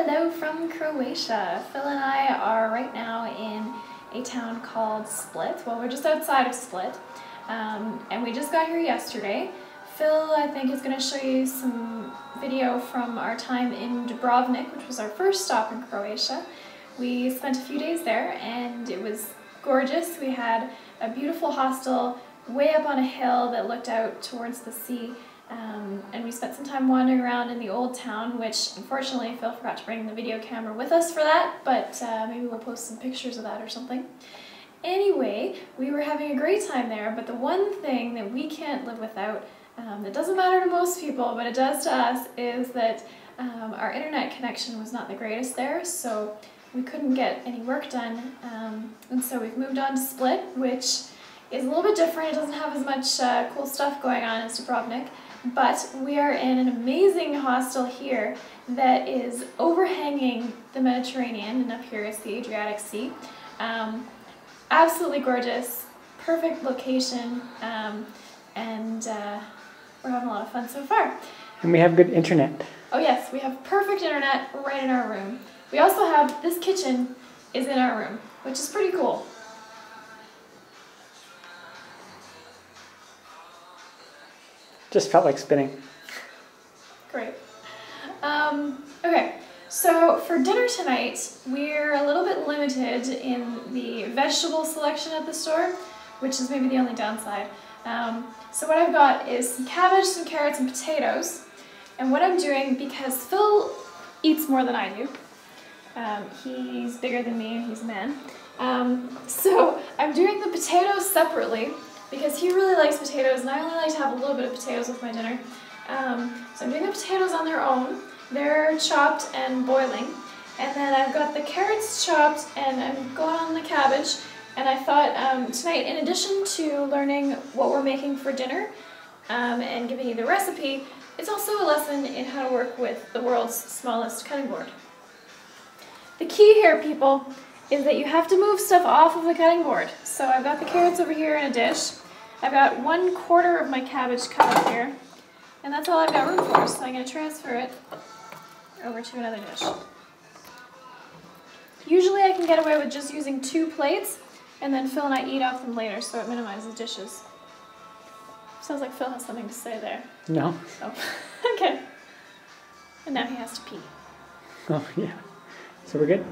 Hello from Croatia. Phil and I are right now in a town called Split. Well, we're just outside of Split, and we just got here yesterday. Phil, I think, is going to show you some video from our time in Dubrovnik, which was our first stop in Croatia. We spent a few days there and it was gorgeous. We had a beautiful hostel way up on a hill that looked out towards the sea. And we spent some time wandering around in the old town, which unfortunately Phil forgot to bring the video camera with us for that, but maybe we'll post some pictures of that or something. Anyway, we were having a great time there, but the one thing that we can't live without, that doesn't matter to most people, but it does to us, is that our internet connection was not the greatest there, so we couldn't get any work done, and so we've moved on to Split, which is a little bit different. It doesn't have as much cool stuff going on as Dubrovnik. But we are in an amazing hostel here that is overhanging the Mediterranean, and up here is the Adriatic Sea. Absolutely gorgeous, perfect location, and we're having a lot of fun so far. And we have good internet. Oh yes, we have perfect internet right in our room. We also have, this kitchen is in our room, which is pretty cool. Just felt like spinning. Great. Okay, so for dinner tonight, we're a little bit limited in the vegetable selection at the store, which is maybe the only downside. So what I've got is some cabbage, some carrots, and potatoes. And what I'm doing, because Phil eats more than I do, he's bigger than me and he's a man, so I'm doing the potatoes separately, because he really likes potatoes and I only like to have a little bit of potatoes with my dinner. So I'm doing the potatoes on their own. They're chopped and boiling. And then I've got the carrots chopped and I'm going on the cabbage. And I thought tonight, in addition to learning what we're making for dinner and giving you the recipe, it's also a lesson in how to work with the world's smallest cutting board. The key here, people, is that you have to move stuff off of the cutting board. So I've got the carrots over here in a dish. I've got 1/4 of my cabbage cut up here, and that's all I've got room for, so I'm going to transfer it over to another dish. Usually I can get away with just using 2 plates, and then Phil and I eat off them later, so it minimizes dishes. Sounds like Phil has something to say there. No. Oh, okay. And now he has to pee. Oh, yeah. So we're good?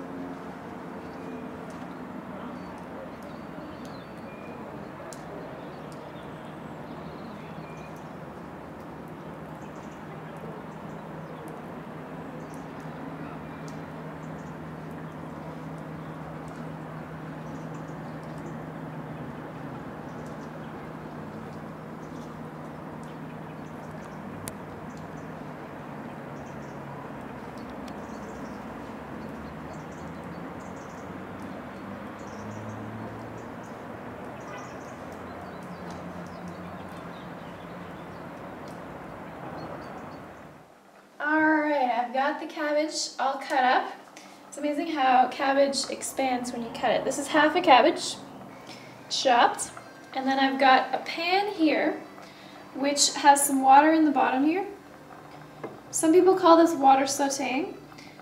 I've got the cabbage all cut up. It's amazing how cabbage expands when you cut it. This is half a cabbage, chopped, and then I've got a pan here which has some water in the bottom here. Some people call this water sautéing.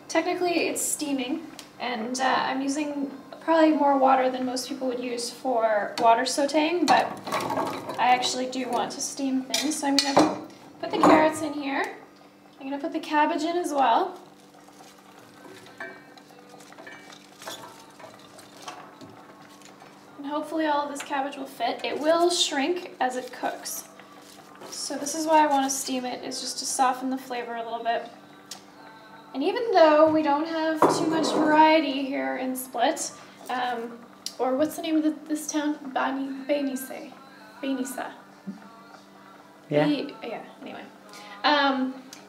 Technically it's steaming, and I'm using probably more water than most people would use for water sautéing, but I actually do want to steam things, so I'm going to put the carrots in here. I'm going to put the cabbage in as well. And hopefully all of this cabbage will fit. It will shrink as it cooks. So this is why I want to steam it, is just to soften the flavor a little bit. And even though we don't have too much variety here in Split, or what's the name of this town? Banisa. Yeah? Yeah, anyway.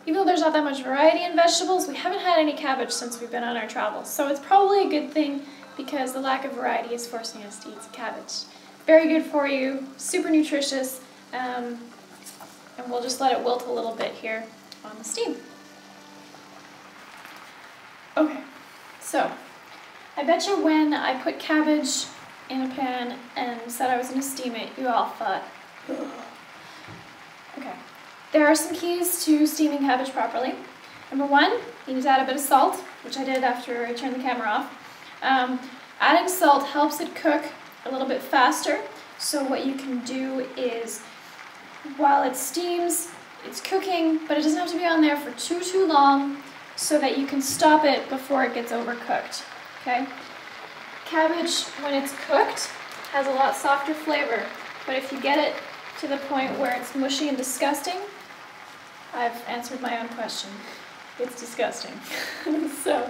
Even though there's not that much variety in vegetables, we haven't had any cabbage since we've been on our travels. So it's probably a good thing, because the lack of variety is forcing us to eat some cabbage. Very good for you, super nutritious, and we'll just let it wilt a little bit here on the steam. Okay, so I bet you when I put cabbage in a pan and said I was going to steam it, you all thought, ugh. Okay. There are some keys to steaming cabbage properly. Number one, you need to add a bit of salt, which I did after I turned the camera off. Adding salt helps it cook a little bit faster. So what you can do is, while it steams, it's cooking, but it doesn't have to be on there for too long, so that you can stop it before it gets overcooked, okay? Cabbage, when it's cooked, has a lot softer flavor, but if you get it to the point where it's mushy and disgusting, I've answered my own question. It's disgusting. So,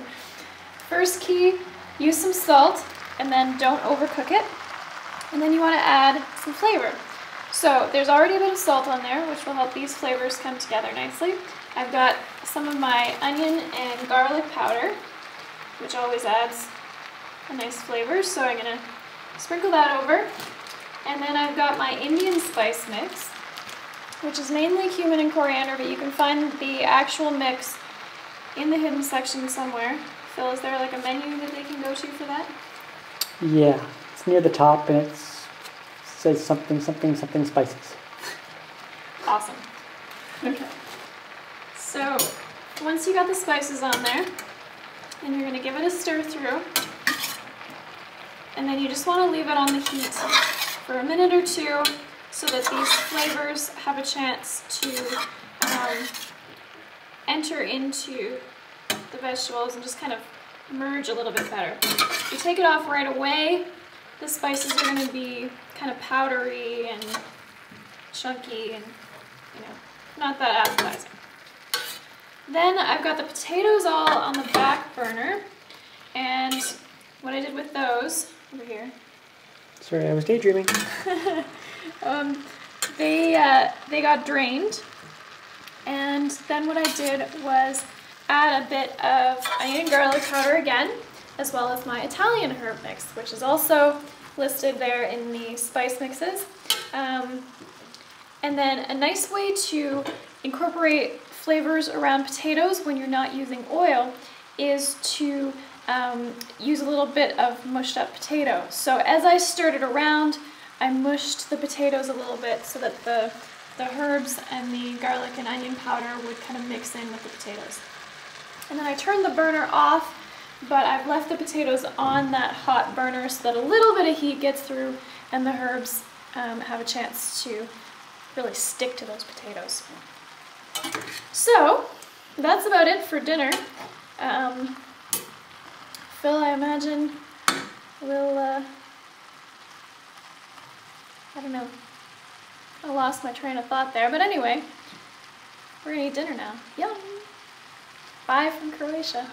first key, use some salt, and then don't overcook it. And then you want to add some flavor. So there's already a bit of salt on there, which will help these flavors come together nicely. I've got some of my onion and garlic powder, which always adds a nice flavor, so I'm going to sprinkle that over. And then I've got my Indian spice mix, which is mainly cumin and coriander, but you can find the actual mix in the hidden section somewhere. Phil, is there like a menu that they can go to for that? Yeah, it's near the top and it says something spices. Awesome. Okay. So once you got the spices on there, then you're going to give it a stir through. And then you just want to leave it on the heat for a minute or two so that these flavors have a chance to enter into the vegetables and just kind of merge a little bit better. If you take it off right away, the spices are going to be kind of powdery and chunky and, you know, not that appetizing. Then I've got the potatoes all on the back burner, and what I did with those over here. Sorry, I was daydreaming. They got drained, and then what I did was add a bit of onion and garlic powder again, as well as my Italian herb mix, which is also listed there in the spice mixes. And then a nice way to incorporate flavors around potatoes when you're not using oil is to use a little bit of mushed up potato. So as I stirred it around, I mushed the potatoes a little bit so that the herbs and the garlic and onion powder would kind of mix in with the potatoes. And then I turned the burner off, but I've left the potatoes on that hot burner so that a little bit of heat gets through and the herbs have a chance to really stick to those potatoes. So that's about it for dinner. Phil, I imagine, will, I don't know, I lost my train of thought there, but anyway, we're gonna eat dinner now. Yum! Bye from Croatia.